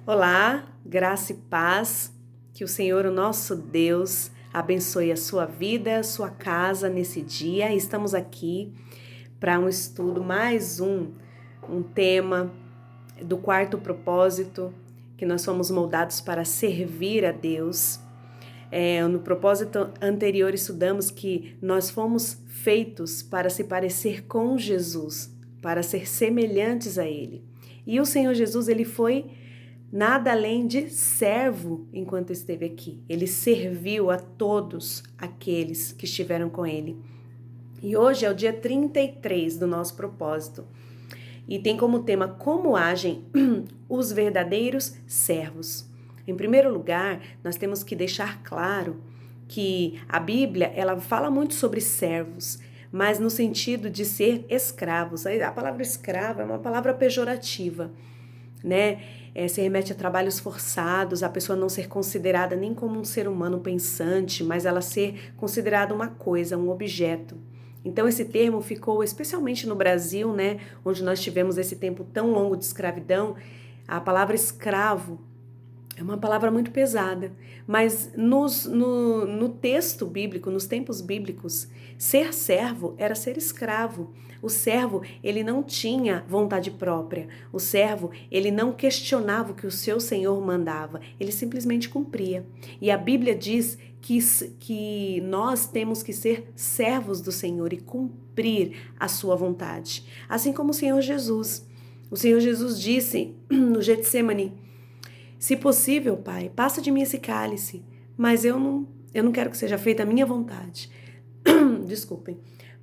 Olá, graça e paz, que o Senhor, o nosso Deus, abençoe a sua vida, a sua casa nesse dia. Estamos aqui para um estudo, mais um tema do quarto propósito, que nós somos moldados para servir a Deus. No propósito anterior estudamos que nós fomos feitos para se parecer com Jesus, para ser semelhantes a Ele. E o Senhor Jesus, Ele foi nada além de servo enquanto esteve aqui. Ele serviu a todos aqueles que estiveram com ele. E hoje é o dia 33 do nosso propósito. E tem como tema como agem os verdadeiros servos. Em primeiro lugar, nós temos que deixar claro que a Bíblia, ela fala muito sobre servos, mas no sentido de ser escravos. A palavra escravo é uma palavra pejorativa, né? Se remete a trabalhos forçados, a pessoa não ser considerada nem como um ser humano pensante, mas ela ser considerada uma coisa, um objeto. Então esse termo ficou especialmente no Brasil, né, onde nós tivemos esse tempo tão longo de escravidão. A palavra escravo é uma palavra muito pesada, mas no texto bíblico, nos tempos bíblicos, ser servo era ser escravo. O servo, ele não tinha vontade própria. O servo, ele não questionava o que o seu senhor mandava. Ele simplesmente cumpria. E a Bíblia diz que nós temos que ser servos do Senhor e cumprir a sua vontade. Assim como o Senhor Jesus. O Senhor Jesus disse no Getsemane: se possível, Pai, passa de mim esse cálice, mas eu não quero que seja feita a minha vontade. Desculpem.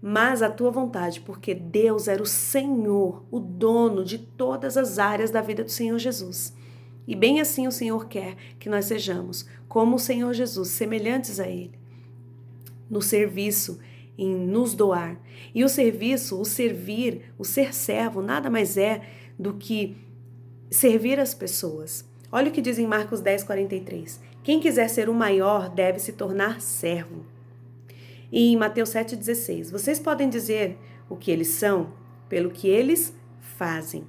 Mas a tua vontade, porque Deus era o Senhor, o dono de todas as áreas da vida do Senhor Jesus. E bem assim o Senhor quer que nós sejamos, como o Senhor Jesus, semelhantes a Ele, no serviço, em nos doar. E o serviço, o servir, o ser servo, nada mais é do que servir as pessoas. Olha o que diz em Marcos 10:43. Quem quiser ser o maior deve se tornar servo. E em Mateus 7:16. Vocês podem dizer o que eles são pelo que eles fazem.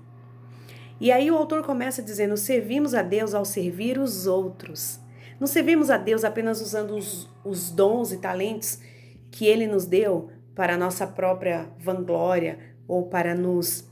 E aí o autor começa dizendo: servimos a Deus ao servir os outros. Não servimos a Deus apenas usando os dons e talentos que Ele nos deu para a nossa própria vanglória ou para nos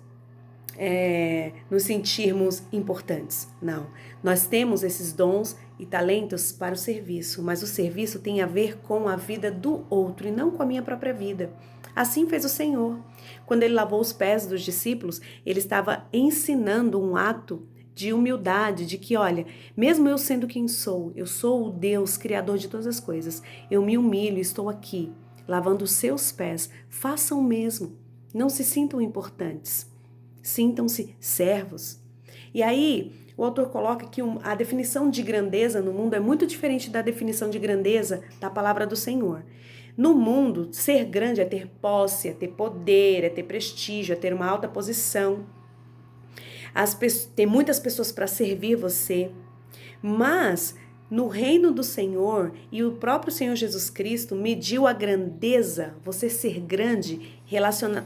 sentirmos importantes. Não, nós temos esses dons e talentos para o serviço, mas o serviço tem a ver com a vida do outro e não com a minha própria vida. Assim fez o Senhor. Quando Ele lavou os pés dos discípulos, Ele estava ensinando um ato de humildade, de que, olha, mesmo eu sendo quem sou, eu sou o Deus, Criador de todas as coisas, eu me humilho e estou aqui, lavando os seus pés. Façam o mesmo. Não se sintam importantes. Sintam-se servos. E aí, o autor coloca que a definição de grandeza no mundo é muito diferente da definição de grandeza da palavra do Senhor. No mundo, ser grande é ter posse, é ter poder, é ter prestígio, é ter uma alta posição. Tem muitas pessoas para servir você, mas no reino do Senhor, e o próprio Senhor Jesus Cristo mediu a grandeza, você ser grande,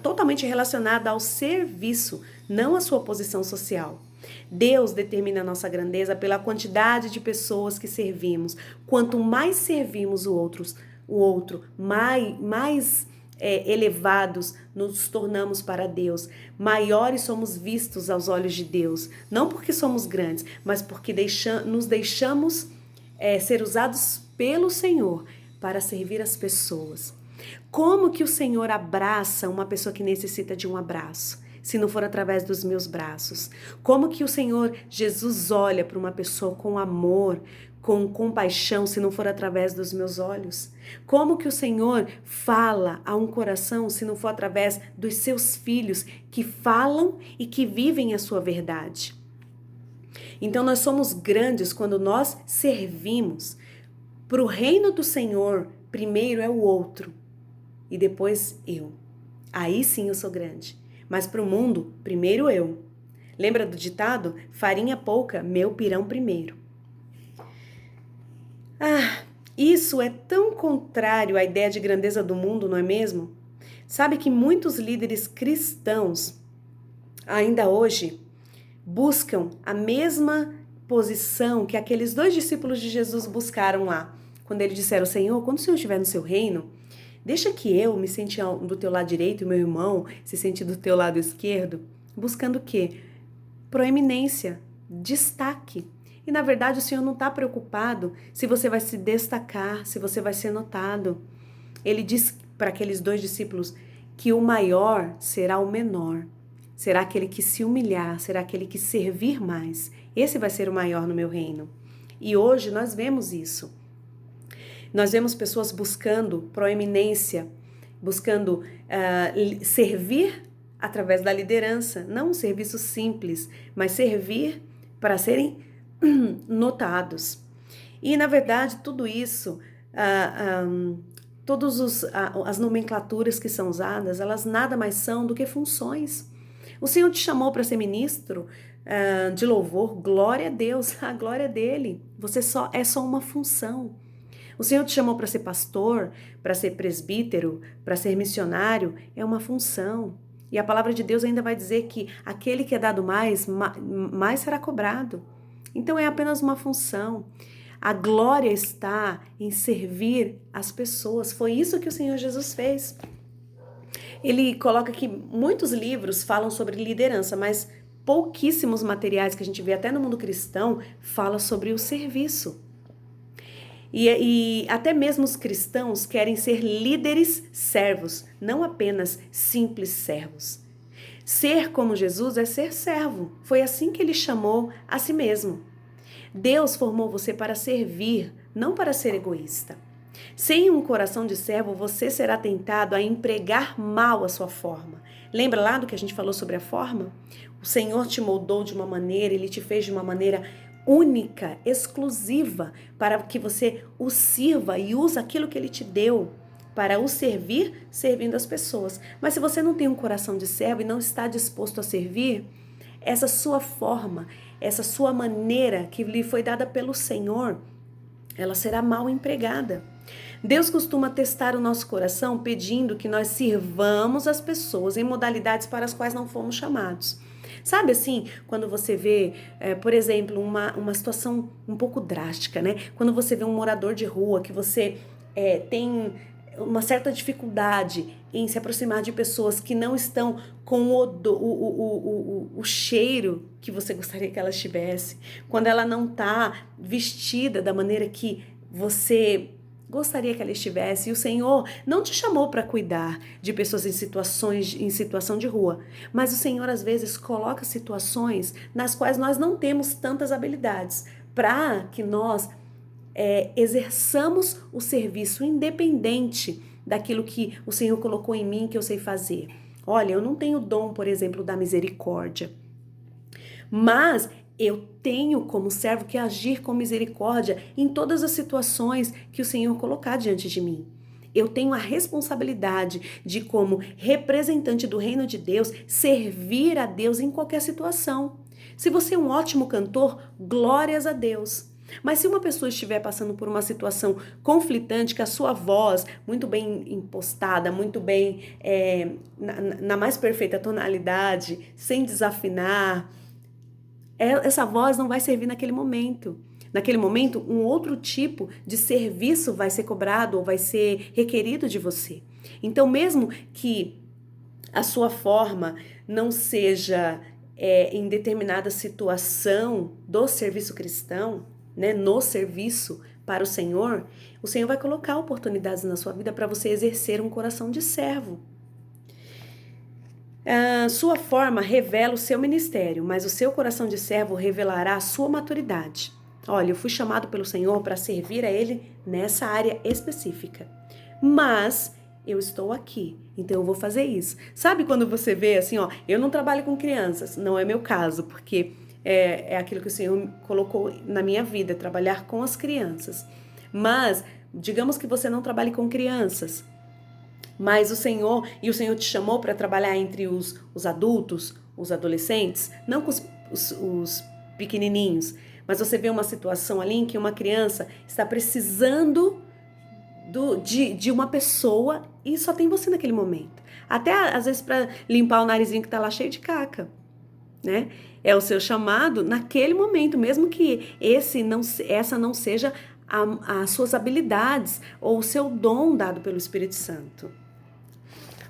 totalmente relacionada ao serviço, não à sua posição social. Deus determina a nossa grandeza pela quantidade de pessoas que servimos. Quanto mais servimos o outro, mais elevados nos tornamos para Deus, maiores somos vistos aos olhos de Deus, não porque somos grandes, mas porque nos deixamos ser usados pelo Senhor para servir as pessoas. Como que o Senhor abraça uma pessoa que necessita de um abraço, se não for através dos meus braços? Como que o Senhor Jesus olha para uma pessoa com amor, com compaixão, se não for através dos meus olhos? Como que o Senhor fala a um coração, se não for através dos seus filhos que falam e que vivem a sua verdade? Então nós somos grandes quando nós servimos. Para o reino do Senhor, primeiro é o outro e depois eu. Aí sim eu sou grande. Mas para o mundo, primeiro eu. Lembra do ditado? Farinha pouca, meu pirão primeiro. Isso é tão contrário à ideia de grandeza do mundo, não é mesmo? Sabe que muitos líderes cristãos, ainda hoje, buscam a mesma posição que aqueles 2 discípulos de Jesus buscaram lá. Quando eles disseram, Senhor, quando o Senhor estiver no seu reino, deixa que eu me sente do teu lado direito e meu irmão se sente do teu lado esquerdo. Buscando o quê? Proeminência, destaque. E na verdade o Senhor não está preocupado se você vai se destacar, se você vai ser notado. Ele diz para aqueles 2 discípulos que o maior será o menor. Será aquele que se humilhar, será aquele que servir mais. Esse vai ser o maior no meu reino. E hoje nós vemos isso. Nós vemos pessoas buscando proeminência, buscando servir através da liderança. Não um serviço simples, mas servir para serem notados. E na verdade tudo isso, todas as nomenclaturas que são usadas, elas nada mais são do que funções. O Senhor te chamou para ser ministro de louvor, glória a Deus, a glória dele. Você é só uma função. O Senhor te chamou para ser pastor, para ser presbítero, para ser missionário, é uma função. E a palavra de Deus ainda vai dizer que aquele que é dado mais será cobrado. Então é apenas uma função. A glória está em servir as pessoas. Foi isso que o Senhor Jesus fez. Ele coloca que muitos livros falam sobre liderança, mas pouquíssimos materiais que a gente vê até no mundo cristão falam sobre o serviço. E até mesmo os cristãos querem ser líderes servos, não apenas simples servos. Ser como Jesus é ser servo. Foi assim que ele chamou a si mesmo. Deus formou você para servir, não para ser egoísta. Sem um coração de servo, você será tentado a empregar mal a sua forma. Lembra lá do que a gente falou sobre a forma? O Senhor te moldou de uma maneira, Ele te fez de uma maneira única, exclusiva, para que você o sirva e use aquilo que Ele te deu para o servir, servindo as pessoas. Mas se você não tem um coração de servo e não está disposto a servir, essa sua forma, essa sua maneira que lhe foi dada pelo Senhor, ela será mal empregada. Deus costuma testar o nosso coração pedindo que nós sirvamos as pessoas em modalidades para as quais não fomos chamados. Sabe assim, quando você vê, por exemplo, uma situação um pouco drástica, né? Quando você vê um morador de rua que você tem uma certa dificuldade em se aproximar de pessoas que não estão com o cheiro que você gostaria que elas tivessem, quando ela não está vestida da maneira que você gostaria que ela estivesse, e o Senhor não te chamou para cuidar de pessoas em situação de rua, mas o Senhor às vezes coloca situações nas quais nós não temos tantas habilidades, para que nós exerçamos o serviço independente daquilo que o Senhor colocou em mim que eu sei fazer. Olha, eu não tenho dom, por exemplo, da misericórdia, mas eu tenho como servo que agir com misericórdia em todas as situações que o Senhor colocar diante de mim. Eu tenho a responsabilidade de, como representante do reino de Deus, servir a Deus em qualquer situação. Se você é um ótimo cantor, glórias a Deus. Mas se uma pessoa estiver passando por uma situação conflitante, que a sua voz, muito bem impostada, muito bem na mais perfeita tonalidade, sem desafinar, essa voz não vai servir naquele momento. Naquele momento, um outro tipo de serviço vai ser cobrado ou vai ser requerido de você. Então, mesmo que a sua forma não seja em determinada situação do serviço cristão, né, no serviço para o Senhor vai colocar oportunidades na sua vida para você exercer um coração de servo. Sua forma revela o seu ministério, mas o seu coração de servo revelará a sua maturidade. Olha, eu fui chamado pelo Senhor para servir a Ele nessa área específica, mas eu estou aqui, então eu vou fazer isso. Sabe quando você vê assim, eu não trabalho com crianças, não é meu caso, porque é aquilo que o Senhor colocou na minha vida, trabalhar com as crianças. Mas, digamos que você não trabalhe com crianças, mas o Senhor te chamou para trabalhar entre os adultos, os adolescentes, não com os pequenininhos, mas você vê uma situação ali em que uma criança está precisando de uma pessoa e só tem você naquele momento. Até às vezes para limpar o narizinho que está lá cheio de caca, né? É o seu chamado naquele momento, mesmo que essa não seja as suas habilidades ou o seu dom dado pelo Espírito Santo.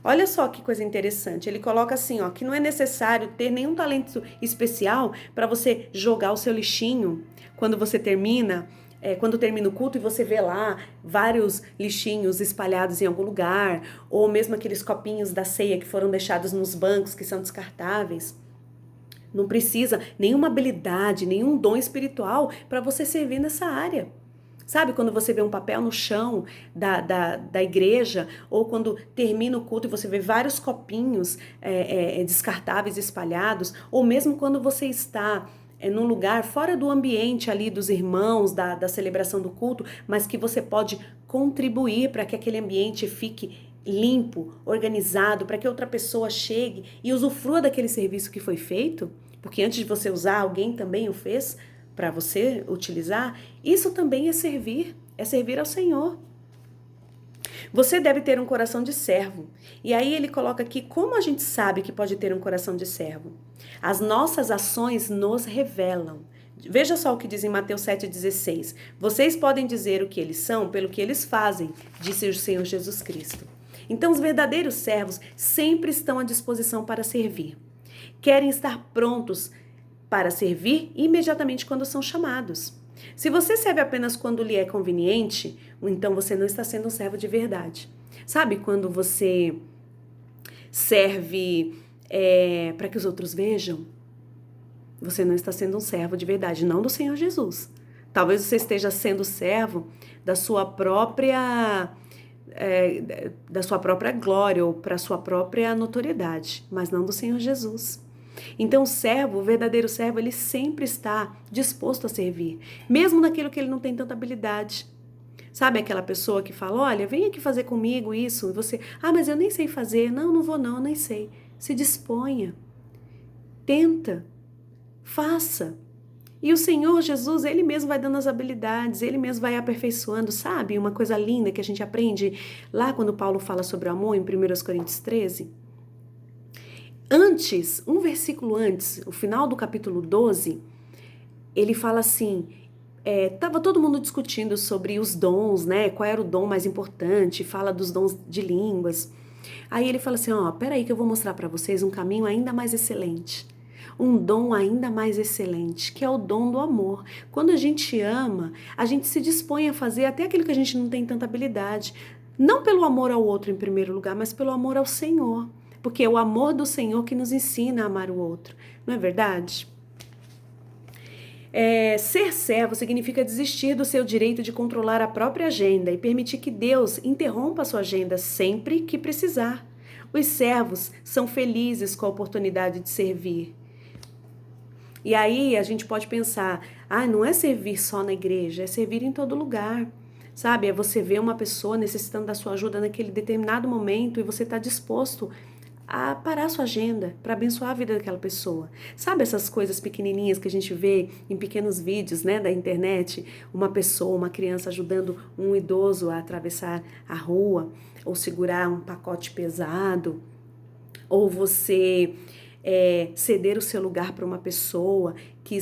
Olha só que coisa interessante. Ele coloca assim, ó, que não é necessário ter nenhum talento especial para você jogar o seu lixinho quando você termina. Quando termina o culto e você vê lá vários lixinhos espalhados em algum lugar, ou mesmo aqueles copinhos da ceia que foram deixados nos bancos que são descartáveis. Não precisa nenhuma habilidade, nenhum dom espiritual para você servir nessa área. Sabe quando você vê um papel no chão da igreja, ou quando termina o culto e você vê vários copinhos descartáveis espalhados, ou mesmo quando você está num lugar fora do ambiente ali dos irmãos, da celebração do culto, mas que você pode contribuir para que aquele ambiente fique limpo, organizado, para que outra pessoa chegue e usufrua daquele serviço que foi feito, porque antes de você usar, alguém também o fez para você utilizar. Isso também é servir ao Senhor. Você deve ter um coração de servo. E aí ele coloca aqui como a gente sabe que pode ter um coração de servo. As nossas ações nos revelam. Veja só o que diz em Mateus 7,16. Vocês podem dizer o que eles são pelo que eles fazem, disse o Senhor Jesus Cristo. Então os verdadeiros servos sempre estão à disposição para servir. Querem estar prontos para servir imediatamente quando são chamados. Se você serve apenas quando lhe é conveniente, então você não está sendo um servo de verdade. Sabe quando você serve para que os outros vejam? Você não está sendo um servo de verdade, não do Senhor Jesus. Talvez você esteja sendo servo da sua própria glória ou para sua própria notoriedade, mas não do Senhor Jesus. Então o verdadeiro servo, ele sempre está disposto a servir, mesmo naquilo que ele não tem tanta habilidade. Sabe aquela pessoa que fala, olha, vem aqui fazer comigo isso, e você, mas eu nem sei fazer, não vou não, eu nem sei. Se disponha, tenta, faça. E o Senhor Jesus, ele mesmo vai dando as habilidades, ele mesmo vai aperfeiçoando, sabe? Uma coisa linda que a gente aprende lá quando Paulo fala sobre o amor, em 1 Coríntios 13. Antes, um versículo antes, o final do capítulo 12, ele fala assim, tava todo mundo discutindo sobre os dons, né? Qual era o dom mais importante, fala dos dons de línguas. Aí ele fala assim, peraí que eu vou mostrar para vocês um caminho ainda mais excelente. Um dom ainda mais excelente, que é o dom do amor. Quando a gente ama, a gente se dispõe a fazer até aquilo que a gente não tem tanta habilidade. Não pelo amor ao outro em primeiro lugar, mas pelo amor ao Senhor. Porque é o amor do Senhor que nos ensina a amar o outro. Não é verdade? Ser servo significa desistir do seu direito de controlar a própria agenda e permitir que Deus interrompa a sua agenda sempre que precisar. Os servos são felizes com a oportunidade de servir. E aí a gente pode pensar, não é servir só na igreja, é servir em todo lugar. Sabe, é você ver uma pessoa necessitando da sua ajuda naquele determinado momento e você está disposto a parar a sua agenda para abençoar a vida daquela pessoa. Sabe essas coisas pequenininhas que a gente vê em pequenos vídeos, né, da internet? Uma pessoa, uma criança ajudando um idoso a atravessar a rua, ou segurar um pacote pesado, ou você ceder o seu lugar para uma pessoa que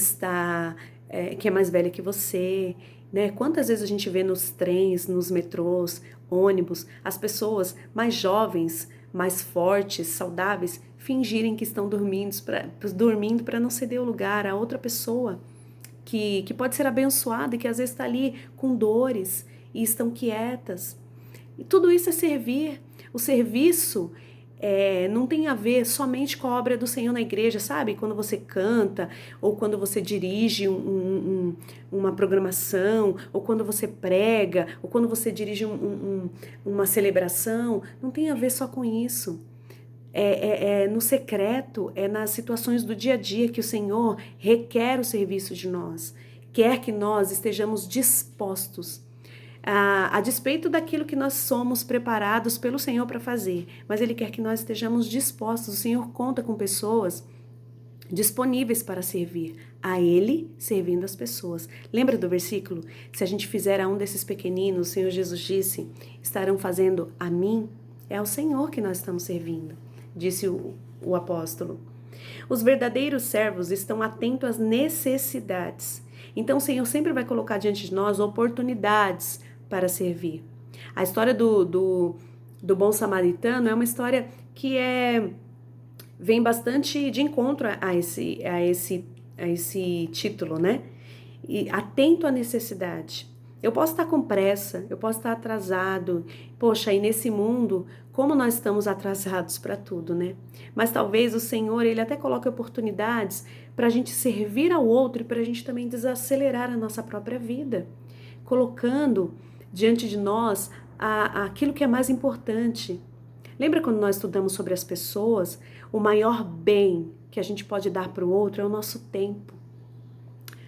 é mais velha que você, né? Quantas vezes a gente vê nos trens, nos metrôs, ônibus, as pessoas mais jovens, mais fortes, saudáveis, fingirem que estão dormindo para não ceder o lugar a outra pessoa que pode ser abençoada e que às vezes está ali com dores e estão quietas. E tudo isso é servir. O serviço não tem a ver somente com a obra do Senhor na igreja, sabe? Quando você canta, ou quando você dirige uma programação, ou quando você prega, ou quando você dirige uma celebração, não tem a ver só com isso. No secreto, nas situações do dia a dia que o Senhor requer o serviço de nós, quer que nós estejamos dispostos a despeito daquilo que nós somos preparados pelo Senhor para fazer, mas Ele quer que nós estejamos dispostos. O Senhor conta com pessoas disponíveis para servir a Ele, servindo as pessoas. Lembra do versículo? Se a gente fizer a um desses pequeninos, o Senhor Jesus disse, estarão fazendo a mim. É ao Senhor que nós estamos servindo, disse o apóstolo. Os verdadeiros servos estão atentos às necessidades. Então o Senhor sempre vai colocar diante de nós oportunidades para servir. A história do bom samaritano é uma história que vem bastante de encontro a esse título, né? E atento à necessidade. Eu posso estar com pressa, eu posso estar atrasado. Poxa, e nesse mundo, como nós estamos atrasados para tudo, né? Mas talvez o Senhor, Ele até coloque oportunidades para a gente servir ao outro e para a gente também desacelerar a nossa própria vida, colocando diante de nós aquilo que é mais importante. Lembra quando nós estudamos sobre as pessoas? O maior bem que a gente pode dar para o outro é o nosso tempo.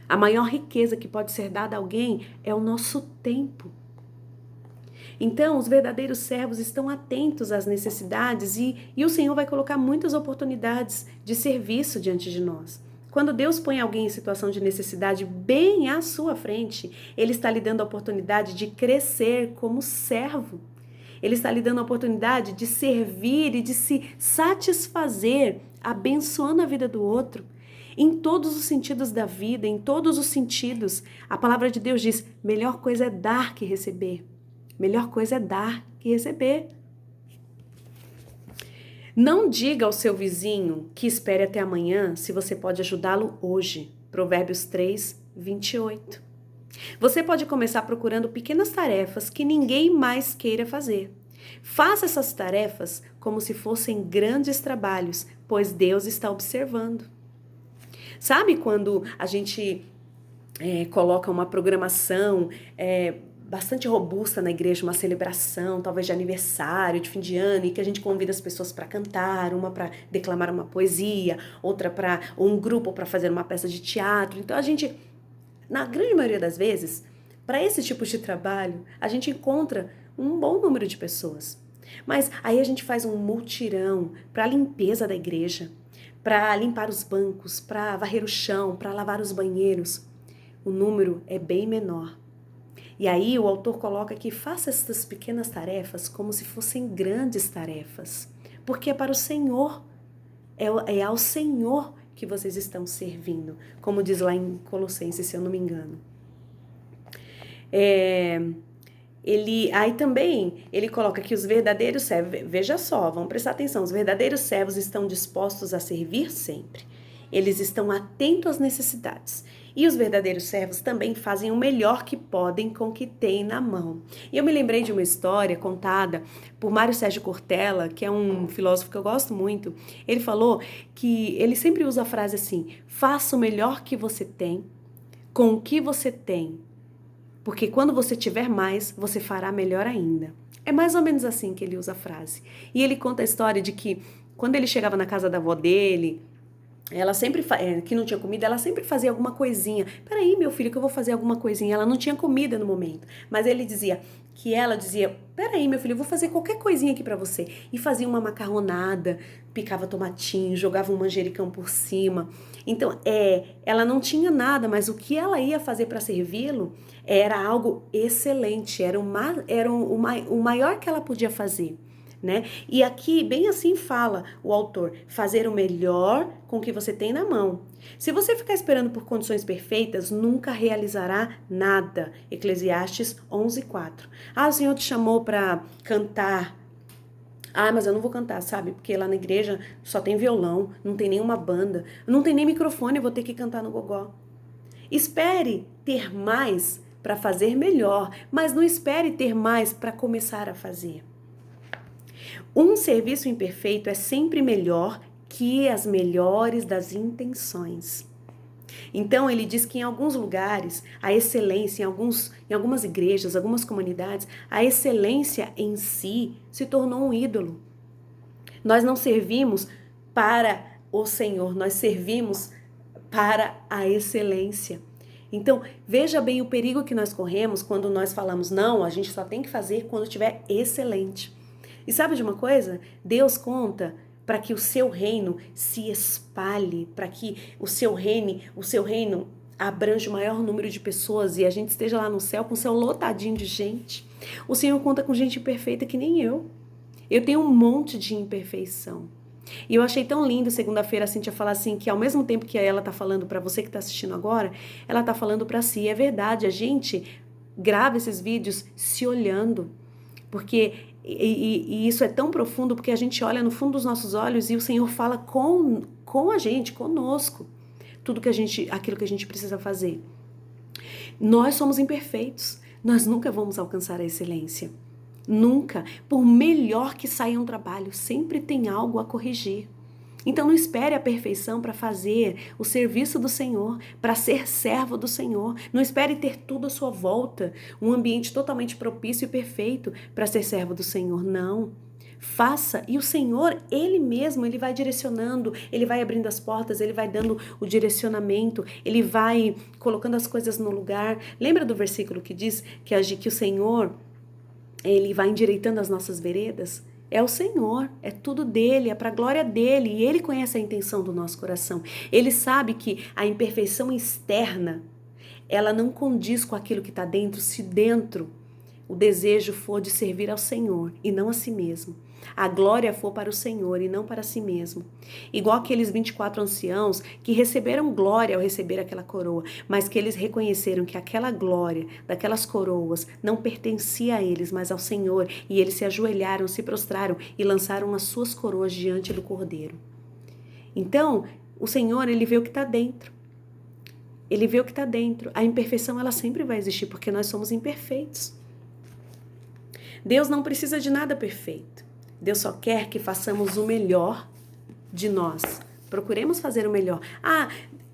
A maior riqueza que pode ser dada a alguém é o nosso tempo. Então, os verdadeiros servos estão atentos às necessidades e o Senhor vai colocar muitas oportunidades de serviço diante de nós. Quando Deus põe alguém em situação de necessidade bem à sua frente, Ele está lhe dando a oportunidade de crescer como servo. Ele está lhe dando a oportunidade de servir e de se satisfazer, abençoando a vida do outro. Em todos os sentidos da vida, em todos os sentidos, a palavra de Deus diz: melhor coisa é dar que receber. Melhor coisa é dar que receber. Não diga ao seu vizinho que espere até amanhã se você pode ajudá-lo hoje. Provérbios 3, 28. Você pode começar procurando pequenas tarefas que ninguém mais queira fazer. Faça essas tarefas como se fossem grandes trabalhos, pois Deus está observando. Sabe quando a gente coloca uma programação bastante robusta na igreja, uma celebração, talvez de aniversário, de fim de ano, e que a gente convida as pessoas para cantar, uma para declamar uma poesia, outra para um grupo para fazer uma peça de teatro. Então a gente, na grande maioria das vezes, para esse tipo de trabalho, a gente encontra um bom número de pessoas. Mas aí a gente faz um mutirão para a limpeza da igreja, para limpar os bancos, para varrer o chão, para lavar os banheiros. O número é bem menor. E aí o autor coloca que faça essas pequenas tarefas como se fossem grandes tarefas, porque é para o Senhor, é ao Senhor que vocês estão servindo, como diz lá em Colossenses, se eu não me engano. Aí também ele coloca que os verdadeiros servos, veja só, vamos prestar atenção, os verdadeiros servos estão dispostos a servir sempre. Eles estão atentos às necessidades. E os verdadeiros servos também fazem o melhor que podem com o que têm na mão. E eu me lembrei de uma história contada por Mário Sérgio Cortella, que é um filósofo que eu gosto muito. Ele falou que ele sempre usa a frase assim: faça o melhor que você tem com o que você tem. Porque quando você tiver mais, você fará melhor ainda. É mais ou menos assim que ele usa a frase. E ele conta a história de que quando ele chegava na casa da avó dele, ela sempre, que não tinha comida, ela sempre fazia alguma coisinha. Peraí, meu filho, que eu vou fazer alguma coisinha. Ela não tinha comida no momento. Mas ele dizia que ela dizia: peraí, meu filho, eu vou fazer qualquer coisinha aqui pra você. E fazia uma macarronada, picava tomatinho, jogava um manjericão por cima. Então, ela não tinha nada, mas o que ela ia fazer para servi-lo era algo excelente, era o maior que ela podia fazer. Né? E aqui, bem assim fala o autor: fazer o melhor com o que você tem na mão. Se você ficar esperando por condições perfeitas, nunca realizará nada. Eclesiastes 11:4. O Senhor te chamou para cantar. Mas eu não vou cantar, sabe? Porque lá na igreja só tem violão, não tem nenhuma banda, não tem nem microfone, eu vou ter que cantar no gogó. Espere ter mais para fazer melhor, mas não espere ter mais para começar a fazer. Um serviço imperfeito é sempre melhor que as melhores das intenções. Então, ele diz que em alguns lugares, a excelência, em algumas igrejas, algumas comunidades, a excelência em si se tornou um ídolo. Nós não servimos para o Senhor, nós servimos para a excelência. Então, veja bem o perigo que nós corremos quando nós falamos: não, a gente só tem que fazer quando estiver excelente. E sabe de uma coisa? Deus conta para que o seu reino se espalhe, para que o seu reino abrange o maior número de pessoas e a gente esteja lá no céu com o céu lotadinho de gente. O Senhor conta com gente imperfeita que nem eu. Eu tenho um monte de imperfeição. E eu achei tão lindo segunda-feira a Cíntia falar assim, que ao mesmo tempo que ela tá falando para você que tá assistindo agora, ela tá falando para si. É verdade, a gente grava esses vídeos se olhando, porque e isso é tão profundo, porque a gente olha no fundo dos nossos olhos e o Senhor fala com a gente, conosco, aquilo que a gente precisa fazer. Nós somos imperfeitos, nós nunca vamos alcançar a excelência. Nunca. Por melhor que saia um trabalho, sempre tem algo a corrigir. Então não espere a perfeição para fazer o serviço do Senhor, para ser servo do Senhor. Não espere ter tudo à sua volta, um ambiente totalmente propício e perfeito para ser servo do Senhor. Não. Faça, e o Senhor, Ele mesmo, Ele vai direcionando, Ele vai abrindo as portas, Ele vai dando o direcionamento, Ele vai colocando as coisas no lugar. Lembra do versículo que diz que o Senhor, Ele vai endireitando as nossas veredas? É o Senhor, é tudo dele, é para a glória dele, e Ele conhece a intenção do nosso coração. Ele sabe que a imperfeição externa, ela não condiz com aquilo que está dentro, se dentro o desejo for de servir ao Senhor e não a si mesmo. A glória for para o Senhor e não para si mesmo. Igual aqueles 24 anciãos que receberam glória ao receber aquela coroa, mas que eles reconheceram que aquela glória daquelas coroas não pertencia a eles, mas ao Senhor, e eles se ajoelharam, se prostraram e lançaram as suas coroas diante do Cordeiro. Então, o Senhor, Ele vê o que está dentro. Ele vê o que está dentro. A imperfeição, ela sempre vai existir, porque nós somos imperfeitos. Deus não precisa de nada perfeito. Deus só quer que façamos o melhor de nós. Procuremos fazer o melhor.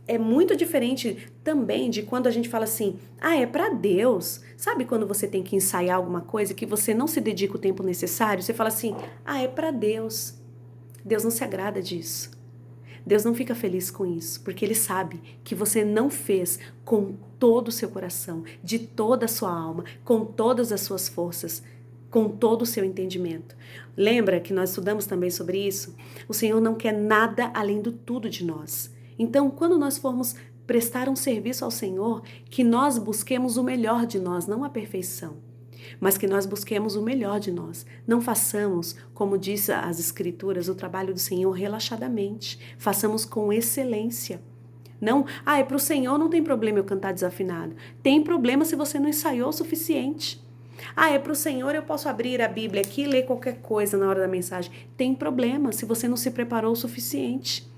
É muito diferente também de quando a gente fala assim, é para Deus. Sabe quando você tem que ensaiar alguma coisa que você não se dedica o tempo necessário? Você fala assim, é para Deus. Deus não se agrada disso. Deus não fica feliz com isso, porque Ele sabe que você não fez com todo o seu coração, de toda a sua alma, com todas as suas forças, com todo o seu entendimento. Lembra que nós estudamos também sobre isso? O Senhor não quer nada além do tudo de nós. Então, quando nós formos prestar um serviço ao Senhor, que nós busquemos o melhor de nós, não a perfeição, mas que nós busquemos o melhor de nós. Não façamos, como diz as Escrituras, o trabalho do Senhor relaxadamente. Façamos com excelência. Não, é para o Senhor, não tem problema eu cantar desafinado. Tem problema se você não ensaiou o suficiente. É para o Senhor, eu posso abrir a Bíblia aqui e ler qualquer coisa na hora da mensagem. Tem problema se você não se preparou o suficiente.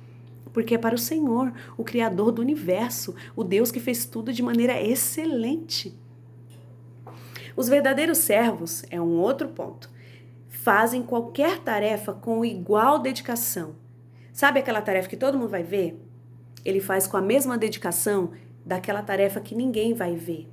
Porque é para o Senhor, o Criador do universo, o Deus que fez tudo de maneira excelente. Os verdadeiros servos, é um outro ponto, fazem qualquer tarefa com igual dedicação. Sabe aquela tarefa que todo mundo vai ver? Ele faz com a mesma dedicação daquela tarefa que ninguém vai ver.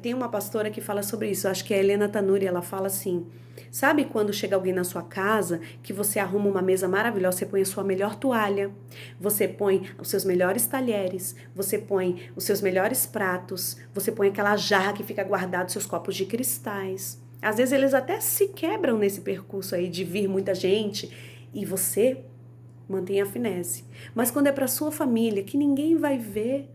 Tem uma pastora que fala sobre isso, acho que é a Helena Tanuri, ela fala assim, sabe quando chega alguém na sua casa, que você arruma uma mesa maravilhosa, você põe a sua melhor toalha, você põe os seus melhores talheres, você põe os seus melhores pratos, você põe aquela jarra que fica guardado seus copos de cristais. Às vezes eles até se quebram nesse percurso aí de vir muita gente e você mantém a finesse. Mas quando é para sua família, que ninguém vai ver,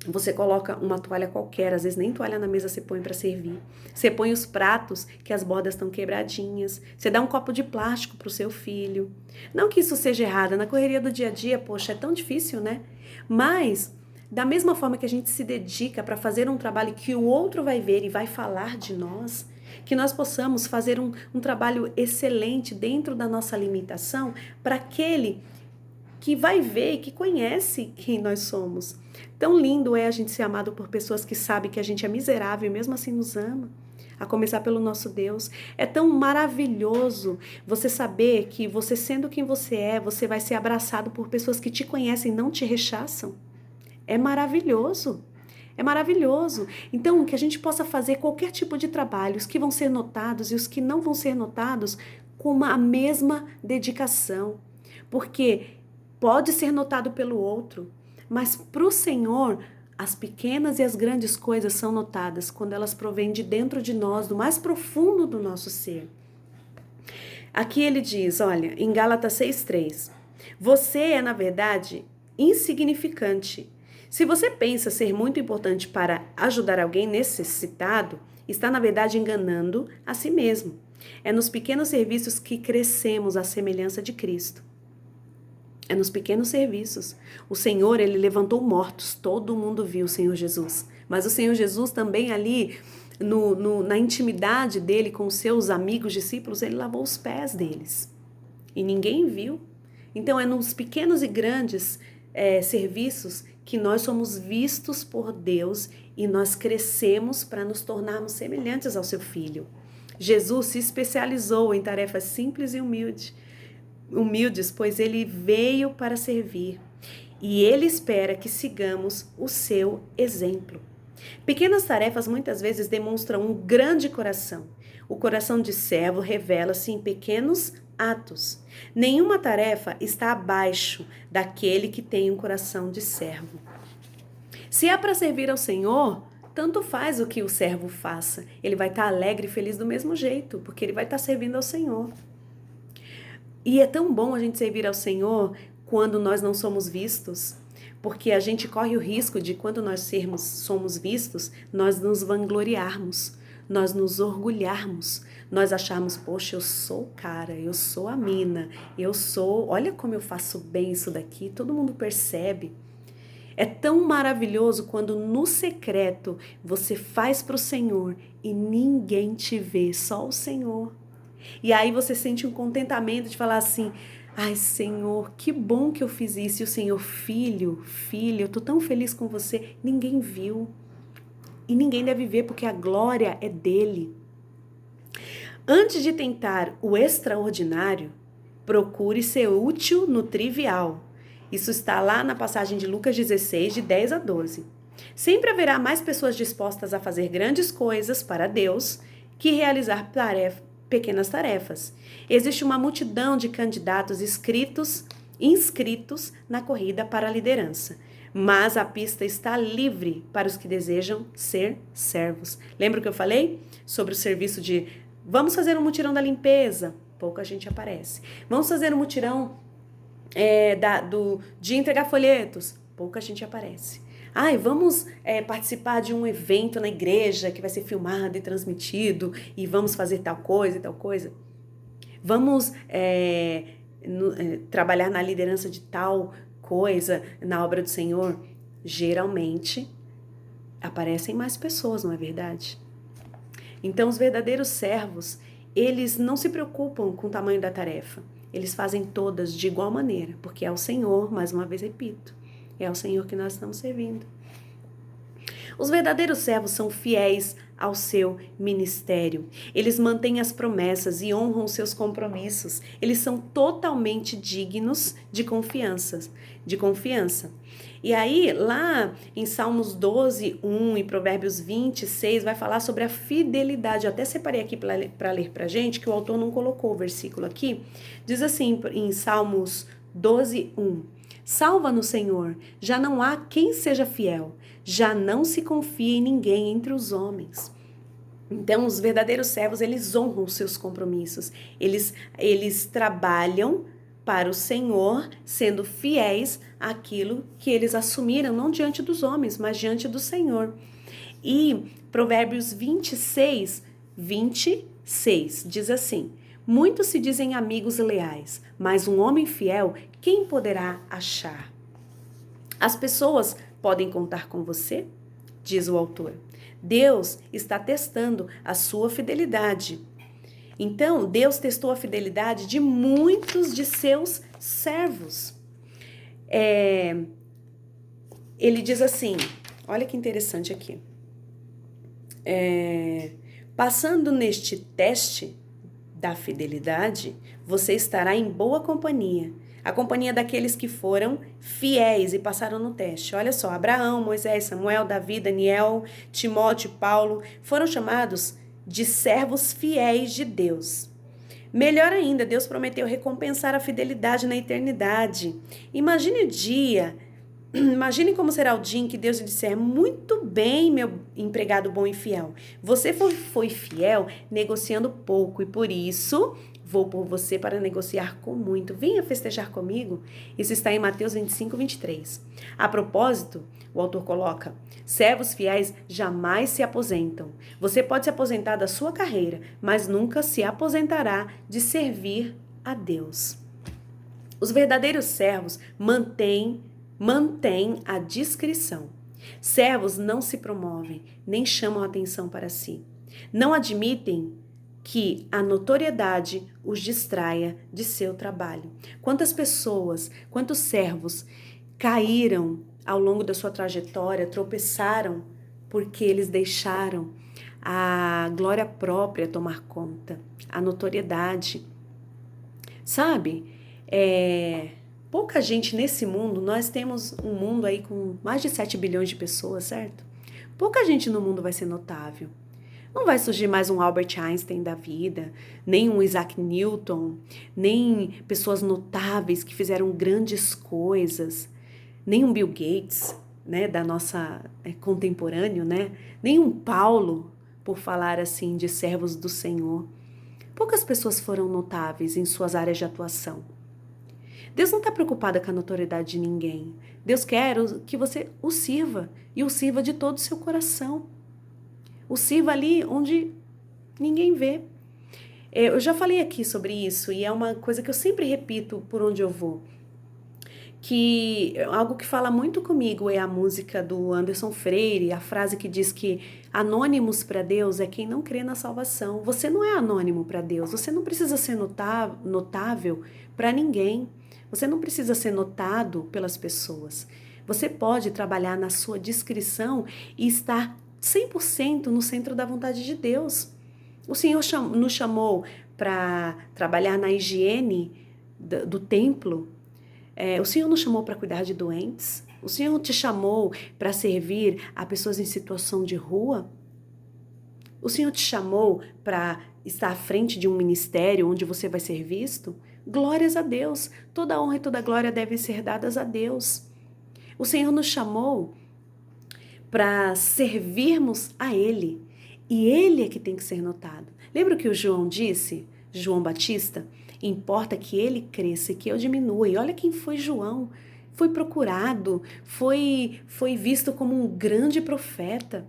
você coloca uma toalha qualquer, às vezes nem toalha na mesa você põe para servir. Você põe os pratos que as bordas estão quebradinhas. Você dá um copo de plástico para o seu filho. Não que isso seja errado, na correria do dia a dia, poxa, é tão difícil, né? Mas, da mesma forma que a gente se dedica para fazer um trabalho que o outro vai ver e vai falar de nós, que nós possamos fazer um trabalho excelente dentro da nossa limitação para aquele que vai ver e que conhece quem nós somos. Tão lindo é a gente ser amado por pessoas que sabem que a gente é miserável e mesmo assim nos ama. A começar pelo nosso Deus. É tão maravilhoso você saber que você sendo quem você é, você vai ser abraçado por pessoas que te conhecem e não te rechaçam. É maravilhoso. É maravilhoso. Então, que a gente possa fazer qualquer tipo de trabalho, os que vão ser notados e os que não vão ser notados, com a mesma dedicação. Porque pode ser notado pelo outro, mas para o Senhor, as pequenas e as grandes coisas são notadas quando elas provêm de dentro de nós, do mais profundo do nosso ser. Aqui ele diz, olha, em Gálatas 6,3, você é, na verdade, insignificante. Se você pensa ser muito importante para ajudar alguém necessitado, está, na verdade, enganando a si mesmo. É nos pequenos serviços que crescemos à semelhança de Cristo. É nos pequenos serviços. O Senhor, ele levantou mortos. Todo mundo viu o Senhor Jesus. Mas o Senhor Jesus também ali, na intimidade dele com os seus amigos discípulos, ele lavou os pés deles. E ninguém viu. Então é nos pequenos e grandes serviços que nós somos vistos por Deus e nós crescemos para nos tornarmos semelhantes ao seu Filho. Jesus se especializou em tarefas simples e humildes, pois ele veio para servir. E ele espera que sigamos o seu exemplo. Pequenas tarefas muitas vezes demonstram um grande coração. O coração de servo revela-se em pequenos atos. Nenhuma tarefa está abaixo daquele que tem um coração de servo. Se é para servir ao Senhor, tanto faz o que o servo faça. Ele vai estar alegre e feliz do mesmo jeito, porque ele vai estar servindo ao Senhor. E é tão bom a gente servir ao Senhor quando nós não somos vistos, porque a gente corre o risco de, quando nós somos vistos, nós nos vangloriarmos, nós nos orgulharmos, nós acharmos, poxa, eu sou o cara, eu sou a mina, olha como eu faço bem isso daqui, todo mundo percebe. É tão maravilhoso quando no secreto você faz para o Senhor e ninguém te vê, só o Senhor. E aí você sente um contentamento de falar assim, ai Senhor, que bom que eu fiz isso. E o Senhor, filho, eu tô tão feliz com você. Ninguém viu. E ninguém deve ver porque a glória é dele. Antes de tentar o extraordinário, procure ser útil no trivial. Isso está lá na passagem de Lucas 16, de 10 a 12. Sempre haverá mais pessoas dispostas a fazer grandes coisas para Deus que realizar pequenas tarefas. Existe uma multidão de candidatos inscritos na corrida para a liderança, mas a pista está livre para os que desejam ser servos. Lembra que eu falei sobre o serviço de vamos fazer um mutirão da limpeza? Pouca gente aparece. Vamos fazer um mutirão de entregar folhetos? Pouca gente aparece. Vamos participar de um evento na igreja que vai ser filmado e transmitido e vamos fazer tal coisa e tal coisa. Vamos trabalhar na liderança de tal coisa na obra do Senhor. Geralmente aparecem mais pessoas, não é verdade? Então os verdadeiros servos, eles não se preocupam com o tamanho da tarefa. Eles fazem todas de igual maneira, porque é o Senhor, mais uma vez repito, é ao Senhor que nós estamos servindo. Os verdadeiros servos são fiéis ao seu ministério. Eles mantêm as promessas e honram seus compromissos. Eles são totalmente dignos de confiança. E aí, lá em Salmos 12, 1 e Provérbios 26, vai falar sobre a fidelidade. Eu até separei aqui para ler para a gente, que o autor não colocou o versículo aqui. Diz assim, em Salmos 12, 1. Salva-nos, Senhor, já não há quem seja fiel, já não se confia em ninguém entre os homens. Então, os verdadeiros servos, eles honram seus compromissos, eles trabalham para o Senhor, sendo fiéis àquilo que eles assumiram, não diante dos homens, mas diante do Senhor. E Provérbios 26 diz assim: muitos se dizem amigos leais, mas um homem fiel, quem poderá achar? As pessoas podem contar com você? Diz o autor. Deus está testando a sua fidelidade. Então, Deus testou a fidelidade de muitos de seus servos. Ele diz assim, olha que interessante aqui. Passando neste teste da fidelidade, você estará em boa companhia. A companhia daqueles que foram fiéis e passaram no teste. Olha só, Abraão, Moisés, Samuel, Davi, Daniel, Timóteo, Paulo foram chamados de servos fiéis de Deus. Melhor ainda, Deus prometeu recompensar a fidelidade na eternidade. Imagine como será o dia em que Deus lhe disser: muito bem, meu empregado bom e fiel. Você foi fiel negociando pouco e por isso Vou por você para negociar com muito. Venha festejar comigo. Isso está em Mateus 25, 23. A propósito, o autor coloca: servos fiéis jamais se aposentam. Você pode se aposentar da sua carreira, mas nunca se aposentará de servir a Deus. Os verdadeiros servos mantêm a discrição. Servos não se promovem, nem chamam atenção para si. Não admitem que a notoriedade os distraia de seu trabalho. Quantas pessoas, quantos servos caíram ao longo da sua trajetória, tropeçaram porque eles deixaram a glória própria tomar conta, a notoriedade. Sabe, pouca gente nesse mundo, nós temos um mundo aí com mais de 7 bilhões de pessoas, certo? Pouca gente no mundo vai ser notável. Não vai surgir mais um Albert Einstein da vida, nem um Isaac Newton, nem pessoas notáveis que fizeram grandes coisas, nem um Bill Gates, né, da nossa contemporâneo, né? Nem um Paulo, por falar assim de servos do Senhor. Poucas pessoas foram notáveis em suas áreas de atuação. Deus não está preocupado com a notoriedade de ninguém. Deus quer que você o sirva, e o sirva de todo o seu coração. O sirva ali onde ninguém vê. Eu já falei aqui sobre isso, e é uma coisa que eu sempre repito por onde eu vou. Que algo que fala muito comigo é a música do Anderson Freire, a frase que diz que anônimos para Deus é quem não crê na salvação. Você não é anônimo para Deus, você não precisa ser notável para ninguém, você não precisa ser notado pelas pessoas. Você pode trabalhar na sua discrição e estar 100% no centro da vontade de Deus. O Senhor nos chamou para trabalhar na higiene do templo. O Senhor nos chamou para cuidar de doentes. O Senhor te chamou para servir a pessoas em situação de rua. O Senhor te chamou para estar à frente de um ministério onde você vai ser visto. Glórias a Deus. Toda honra e toda glória devem ser dadas a Deus. O Senhor nos chamou para servirmos a Ele. E Ele é que tem que ser notado. Lembra o que o João disse? João Batista? Importa que ele cresça e que eu diminua. E olha quem foi João. Foi procurado, foi visto como um grande profeta.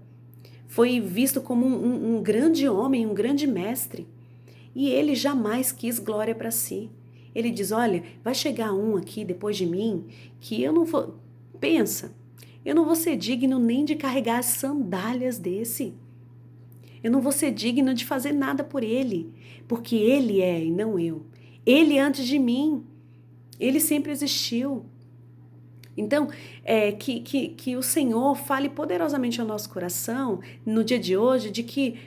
Foi visto como um grande homem, um grande mestre. E ele jamais quis glória para si. Ele diz, olha, vai chegar um aqui depois de mim que eu não vou... Pensa, eu não vou ser digno nem de carregar as sandálias desse. Eu não vou ser digno de fazer nada por ele, porque ele é e não eu. Ele antes de mim, ele sempre existiu. Então, que o Senhor fale poderosamente ao nosso coração, no dia de hoje, de que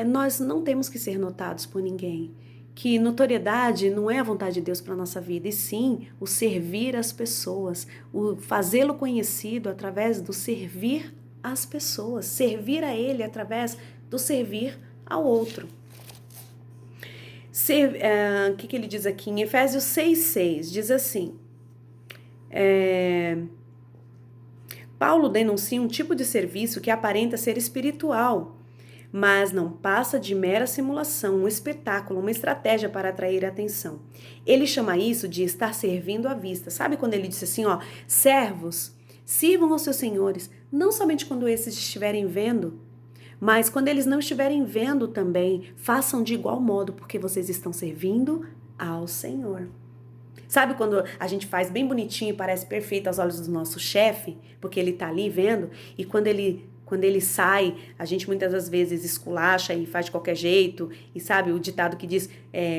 nós não temos que ser notados por ninguém. Que notoriedade não é a vontade de Deus para a nossa vida, e sim o servir as pessoas, o fazê-lo conhecido através do servir às pessoas, servir a Ele através do servir ao outro. O que ele diz aqui? Em Efésios 6,6, diz assim, Paulo denuncia um tipo de serviço que aparenta ser espiritual, mas não passa de mera simulação, um espetáculo, uma estratégia para atrair a atenção. Ele chama isso de estar servindo à vista. Sabe quando ele disse assim, servos, sirvam aos seus senhores, não somente quando esses estiverem vendo, mas quando eles não estiverem vendo também, façam de igual modo, porque vocês estão servindo ao Senhor. Sabe quando a gente faz bem bonitinho e parece perfeito aos olhos do nosso chefe, porque ele está ali vendo, e quando ele sai, a gente muitas das vezes esculacha e faz de qualquer jeito, e sabe o ditado que diz,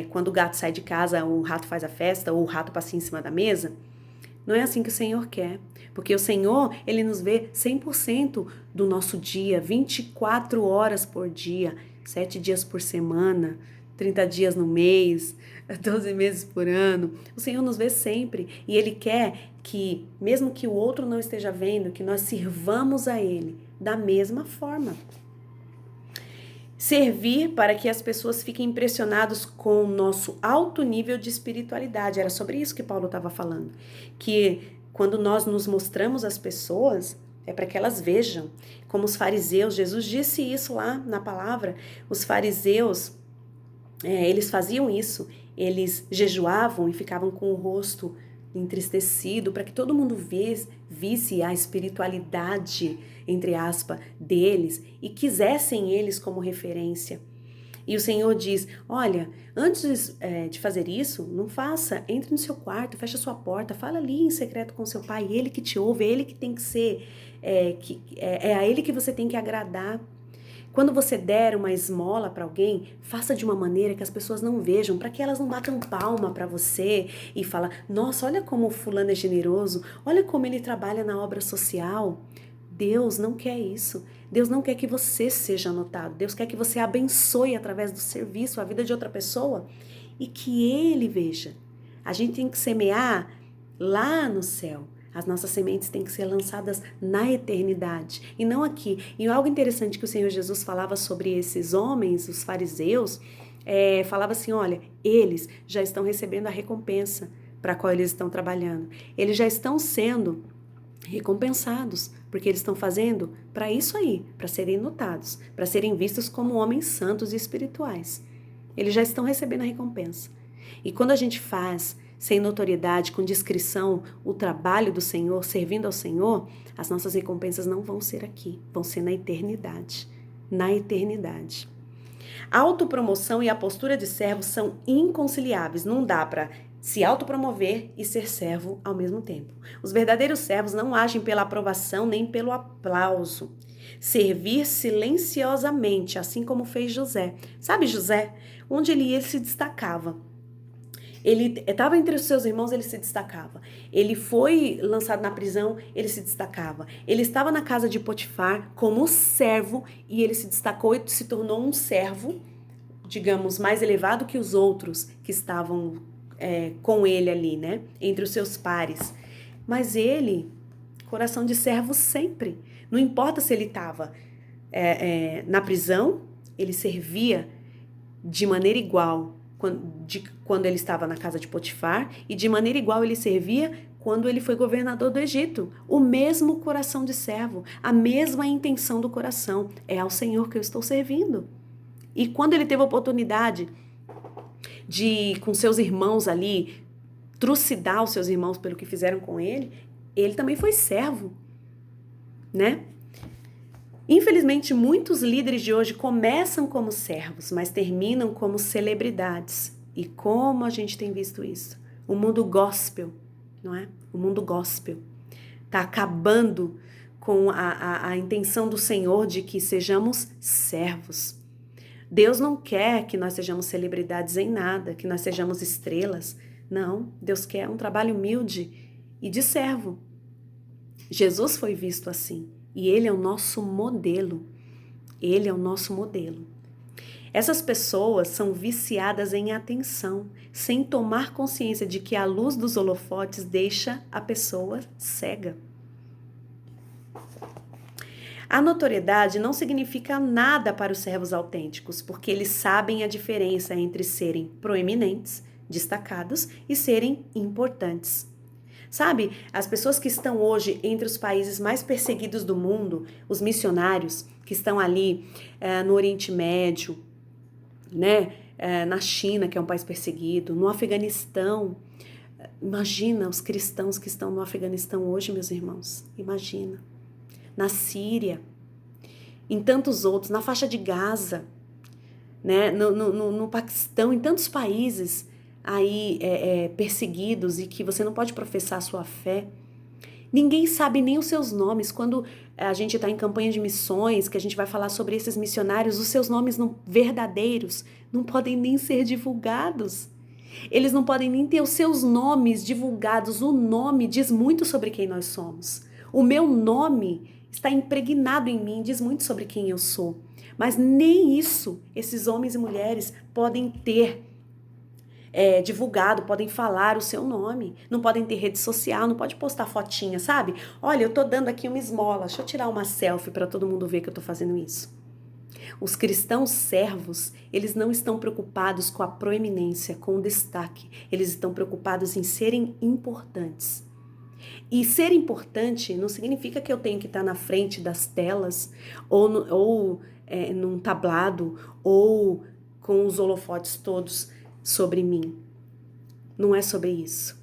quando o gato sai de casa, o rato faz a festa, ou o rato passa em cima da mesa? Não é assim que o Senhor quer, porque o Senhor, Ele nos vê 100% do nosso dia, 24 horas por dia, 7 dias por semana, 30 dias no mês, 12 meses por ano. O Senhor nos vê sempre e Ele quer que, mesmo que o outro não esteja vendo, que nós sirvamos a Ele da mesma forma. Servir para que as pessoas fiquem impressionadas com o nosso alto nível de espiritualidade. Era sobre isso que Paulo estava falando. Que quando nós nos mostramos às pessoas, é para que elas vejam. Como os fariseus, Jesus disse isso lá na palavra. Os fariseus, eles faziam isso. Eles jejuavam e ficavam com o rosto entristecido para que todo mundo visse a espiritualidade, entre aspas, deles e quisessem eles como referência. E o Senhor diz, olha, antes de fazer isso, não faça, entre no seu quarto, fecha sua porta, fala ali em secreto com seu pai, ele que te ouve, é ele que tem que ser, é a ele que você tem que agradar. Quando você der uma esmola para alguém, faça de uma maneira que as pessoas não vejam, para que elas não batam palma para você e falam, nossa, olha como o fulano é generoso, olha como ele trabalha na obra social. Deus não quer isso. Deus não quer que você seja notado. Deus quer que você abençoe através do serviço a vida de outra pessoa e que Ele veja. A gente tem que semear lá no céu. As nossas sementes têm que ser lançadas na eternidade e não aqui. E algo interessante que o Senhor Jesus falava sobre esses homens, os fariseus, falava assim, olha, eles já estão recebendo a recompensa para a qual eles estão trabalhando. Eles já estão sendo recompensados, porque eles estão fazendo para isso aí, para serem notados, para serem vistos como homens santos e espirituais. Eles já estão recebendo a recompensa. E quando a gente faz sem notoriedade, com discrição, o trabalho do Senhor, servindo ao Senhor, as nossas recompensas não vão ser aqui, vão ser na eternidade. Na eternidade. A autopromoção e a postura de servo são inconciliáveis, não dá para se autopromover e ser servo ao mesmo tempo. Os verdadeiros servos não agem pela aprovação nem pelo aplauso. Servir silenciosamente, assim como fez José. Sabe José? Onde ele ia, ele se destacava. Ele estava entre os seus irmãos, ele se destacava. Ele foi lançado na prisão, ele se destacava. Ele estava na casa de Potifar como servo e ele se destacou e se tornou um servo, digamos, mais elevado que os outros que estavam com ele ali, né? Entre os seus pares. Mas ele, coração de servo sempre. Não importa se ele estava na prisão, ele servia de maneira igual quando ele estava na casa de Potifar e de maneira igual ele servia quando ele foi governador do Egito. O mesmo coração de servo, a mesma intenção do coração. É ao Senhor que eu estou servindo. E quando ele teve a oportunidade de, com seus irmãos ali, trucidar os seus irmãos pelo que fizeram com ele, ele também foi servo, né? Infelizmente, muitos líderes de hoje começam como servos, mas terminam como celebridades. E como a gente tem visto isso? O mundo gospel, não é? O mundo gospel está acabando com a intenção do Senhor de que sejamos servos. Deus não quer que nós sejamos celebridades em nada, que nós sejamos estrelas. Não, Deus quer um trabalho humilde e de servo. Jesus foi visto assim. E ele é o nosso modelo. Ele é o nosso modelo. Essas pessoas são viciadas em atenção, sem tomar consciência de que a luz dos holofotes deixa a pessoa cega. A notoriedade não significa nada para os servos autênticos, porque eles sabem a diferença entre serem proeminentes, destacados, e serem importantes. Sabe, as pessoas que estão hoje entre os países mais perseguidos do mundo, os missionários que estão ali no Oriente Médio, né, na China, que é um país perseguido, no Afeganistão. Imagina os cristãos que estão no Afeganistão hoje, meus irmãos. Imagina. Na Síria, em tantos outros, na faixa de Gaza, né, no Paquistão, em tantos países aí perseguidos e que você não pode professar a sua fé. Ninguém sabe nem os seus nomes. Quando a gente está em campanha de missões, que a gente vai falar sobre esses missionários, os seus nomes verdadeiros não podem nem ser divulgados. Eles não podem nem ter os seus nomes divulgados. O nome diz muito sobre quem nós somos. O meu nome está impregnado em mim, diz muito sobre quem eu sou. Mas nem isso esses homens e mulheres podem ter divulgado, podem falar o seu nome, não podem ter rede social, não pode postar fotinha, sabe? Olha, eu tô dando aqui uma esmola, deixa eu tirar uma selfie para todo mundo ver que eu tô fazendo isso. Os cristãos servos, eles não estão preocupados com a proeminência, com o destaque, eles estão preocupados em serem importantes. E ser importante não significa que eu tenho que estar na frente das telas, ou num tablado, ou com os holofotes todos sobre mim. Não é sobre isso.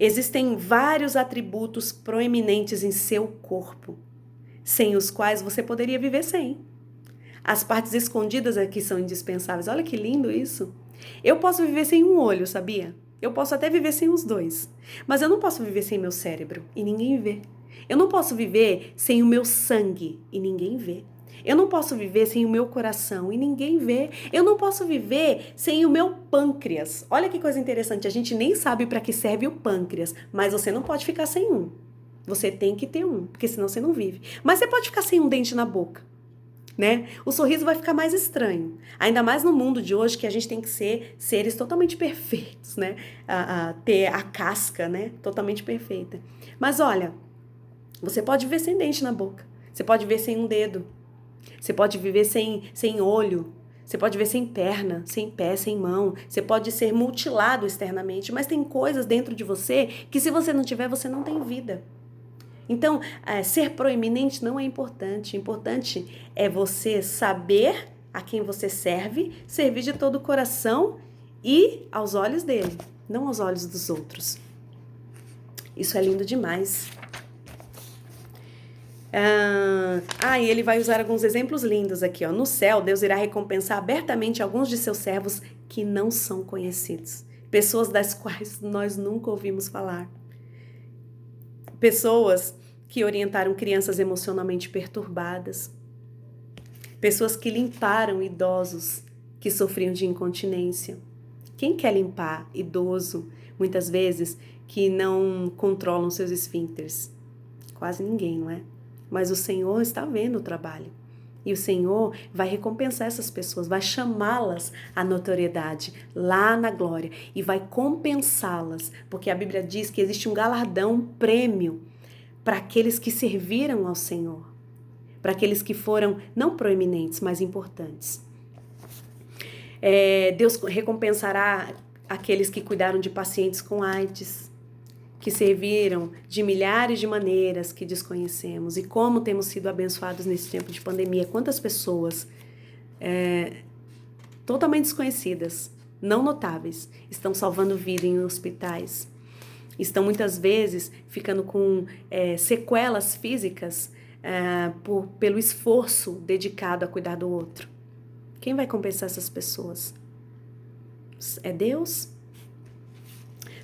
Existem vários atributos proeminentes em seu corpo, sem os quais você poderia viver sem. As partes escondidas aqui são indispensáveis. Olha que lindo isso. Eu posso viver sem um olho, sabia? Eu posso até viver sem os dois. Mas eu não posso viver sem meu cérebro e ninguém vê. Eu não posso viver sem o meu sangue e ninguém vê. Eu não posso viver sem o meu coração e ninguém vê. Eu não posso viver sem o meu pâncreas. Olha que coisa interessante, a gente nem sabe para que serve o pâncreas, mas você não pode ficar sem um. Você tem que ter um, porque senão você não vive. Mas você pode ficar sem um dente na boca, né? O sorriso vai ficar mais estranho. Ainda mais no mundo de hoje que a gente tem que ser seres totalmente perfeitos, né? Ter a casca, né? Totalmente perfeita. Mas olha, você pode viver sem dente na boca. Você pode viver sem um dedo. Você pode viver sem olho, você pode viver sem perna, sem pé, sem mão, você pode ser mutilado externamente, mas tem coisas dentro de você que se você não tiver, você não tem vida. Então, ser proeminente não é importante. Importante é você saber a quem você serve, servir de todo o coração e aos olhos dele, não aos olhos dos outros. Isso é lindo demais. E ele vai usar alguns exemplos lindos aqui, ó. No céu, Deus irá recompensar abertamente alguns de seus servos que não são conhecidos. Pessoas das quais nós nunca ouvimos falar. Pessoas que orientaram crianças emocionalmente perturbadas. Pessoas que limparam idosos que sofriam de incontinência. Quem quer limpar idoso, muitas vezes, que não controlam seus esfíncteres? Quase ninguém, não é? Mas o Senhor está vendo o trabalho. E o Senhor vai recompensar essas pessoas, vai chamá-las à notoriedade lá na glória e vai compensá-las, porque a Bíblia diz que existe um galardão, um prêmio para aqueles que serviram ao Senhor, para aqueles que foram não proeminentes, mas importantes. Deus recompensará aqueles que cuidaram de pacientes com AIDS, que serviram de milhares de maneiras que desconhecemos. E como temos sido abençoados nesse tempo de pandemia. Quantas pessoas totalmente desconhecidas, não notáveis, estão salvando vida em hospitais. Estão muitas vezes ficando com sequelas físicas pelo esforço dedicado a cuidar do outro. Quem vai compensar essas pessoas? É Deus?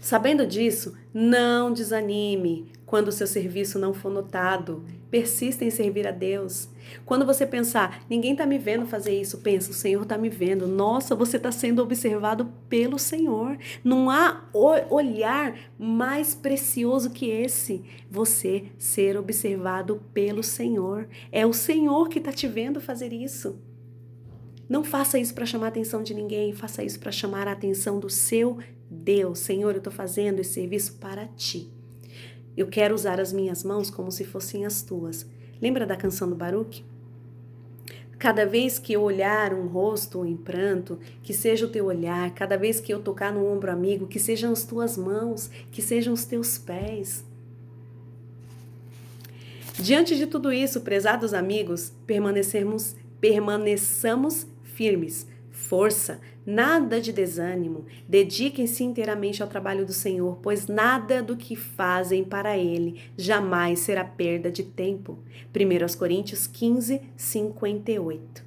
Sabendo disso, não desanime quando o seu serviço não for notado. Persista em servir a Deus. Quando você pensar, ninguém está me vendo fazer isso, pensa, o Senhor está me vendo. Nossa, você está sendo observado pelo Senhor. Não há olhar mais precioso que esse. Você ser observado pelo Senhor. É o Senhor que está te vendo fazer isso. Não faça isso para chamar a atenção de ninguém, faça isso para chamar a atenção do seu Deus. Senhor, eu estou fazendo esse serviço para ti. Eu quero usar as minhas mãos como se fossem as tuas. Lembra da canção do Baruch? Cada vez que eu olhar um rosto em pranto, que seja o teu olhar. Cada vez que eu tocar no ombro amigo, que sejam as tuas mãos, que sejam os teus pés. Diante de tudo isso, prezados amigos, permaneçamos firmes, força, nada de desânimo, dediquem-se inteiramente ao trabalho do Senhor, pois nada do que fazem para Ele jamais será perda de tempo. 1 Coríntios 15, 58.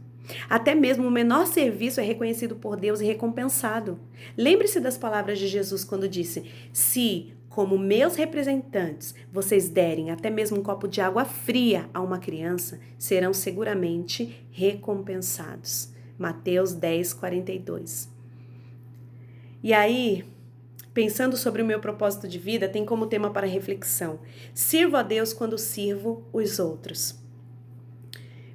Até mesmo o menor serviço é reconhecido por Deus e recompensado. Lembre-se das palavras de Jesus quando disse: se, como meus representantes, vocês derem até mesmo um copo de água fria a uma criança, serão seguramente recompensados. Mateus 10, 42. E aí, pensando sobre o meu propósito de vida, tem como tema para reflexão: sirvo a Deus quando sirvo os outros.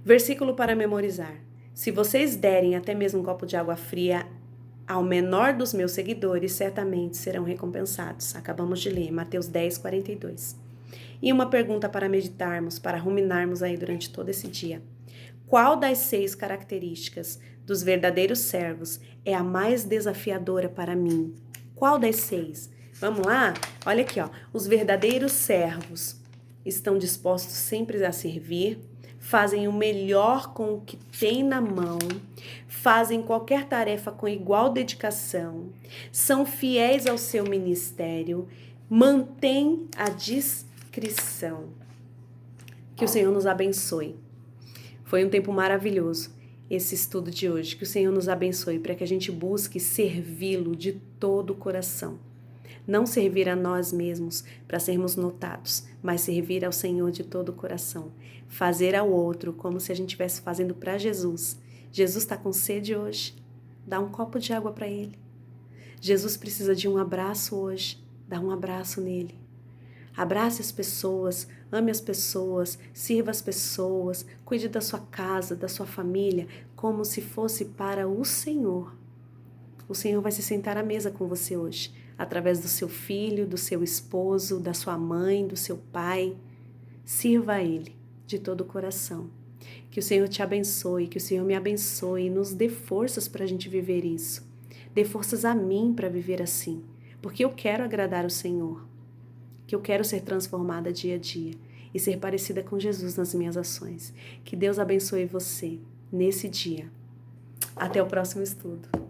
Versículo para memorizar: se vocês derem até mesmo um copo de água fria ao menor dos meus seguidores, certamente serão recompensados. Acabamos de ler, Mateus 10, 42. E uma pergunta para meditarmos, para ruminarmos aí durante todo esse dia. Qual das 6 características dos verdadeiros servos é a mais desafiadora para mim? Qual das 6? Vamos lá? Olha aqui, ó. Os verdadeiros servos estão dispostos sempre a servir, fazem o melhor com o que têm na mão, fazem qualquer tarefa com igual dedicação, são fiéis ao seu ministério, mantêm a discrição. Que o Senhor nos abençoe. Foi um tempo maravilhoso esse estudo de hoje. Que o Senhor nos abençoe para que a gente busque servi-lo de todo o coração. Não servir a nós mesmos para sermos notados, mas servir ao Senhor de todo o coração. Fazer ao outro como se a gente estivesse fazendo para Jesus. Jesus está com sede hoje? Dá um copo de água para ele. Jesus precisa de um abraço hoje? Dá um abraço nele. Abrace as pessoas, ame as pessoas, sirva as pessoas, cuide da sua casa, da sua família, como se fosse para o Senhor. O Senhor vai se sentar à mesa com você hoje, através do seu filho, do seu esposo, da sua mãe, do seu pai. Sirva a Ele de todo o coração. Que o Senhor te abençoe, que o Senhor me abençoe e nos dê forças para a gente viver isso. Dê forças a mim para viver assim, porque eu quero agradar o Senhor. Que eu quero ser transformada dia a dia e ser parecida com Jesus nas minhas ações. Que Deus abençoe você nesse dia. Até o próximo estudo.